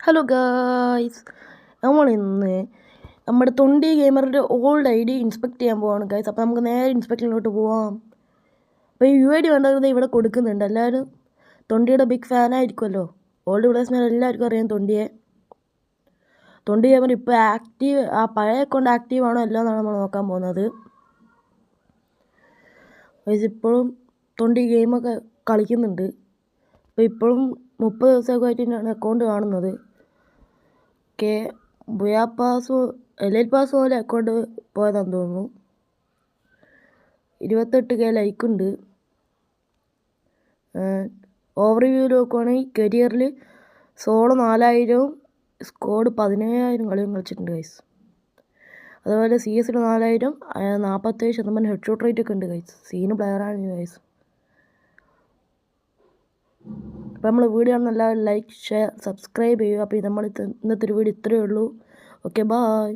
Hello guys, നമ്മളിന്ന് നമ്മുടെ തൊണ്ടി ഗെയിമറിൻ്റെ ഓൾഡ് ഐ ഡി ഇൻസ്പെക്ട് ചെയ്യാൻ പോവാണ് ഗായ്സ്. അപ്പോൾ നമുക്ക് നേരെ ഇൻസ്പെക്ടറിലോട്ട് പോവാം. അപ്പോൾ ഈ UID വേണ്ടത് ഇവിടെ കൊടുക്കുന്നുണ്ട്. എല്ലാവരും തൊണ്ടിയുടെ ബിഗ് ഫാനായിരിക്കുമല്ലോ. ഓൾഡ് പ്ലേയേഴ്സിനെ എല്ലാവർക്കും അറിയാം തൊണ്ടിയെ. തൊണ്ടി ഗെയിമർ ഇപ്പോൾ ആക്റ്റീവ്, ആ പഴയ അക്കൗണ്ട് ആക്റ്റീവ് ആണോ അല്ലോ എന്നാണ് നമ്മൾ നോക്കാൻ പോകുന്നത്. ഗായ്സ് ഇപ്പോഴും തൊണ്ടി ഗെയിമൊക്കെ കളിക്കുന്നുണ്ട്. അപ്പോൾ ഇപ്പോഴും 30 ദിവസമൊക്കെ ആയിട്ടാണ് അക്കൗണ്ട് കാണുന്നത്. എലൈറ്റ് പാസ് പോലെ അക്കൗണ്ട് പോയതാണെന്ന് തോന്നുന്നു. 28K ലൈക്കുണ്ട്. ഓവർവ്യൂ നോക്കുവാണെങ്കിൽ കരിയറിൽ സോളോ 4000 സ്കോഡ് 17000 കളിയും കളിച്ചിട്ടുണ്ട് ഗൈസ്. അതുപോലെ CS 4000, 47% ഹെഡ് ഷോട്ട് റേറ്റ് ഒക്കെ ഉണ്ട് ഗൈസ്. സീന് പ്ലെയറാണ് ഗൈസ്. അപ്പോൾ നമ്മൾ വീഡിയോ കാണുന്ന എല്ലാവരും ലൈക്ക്, ഷെയർ, സബ്സ്ക്രൈബ് ചെയ്യുക. അപ്പോൾ നമ്മൾ ഇന്നത്തെ ഒരു വീഡിയോ ഇത്രയേ ഉള്ളൂ. Okay, by.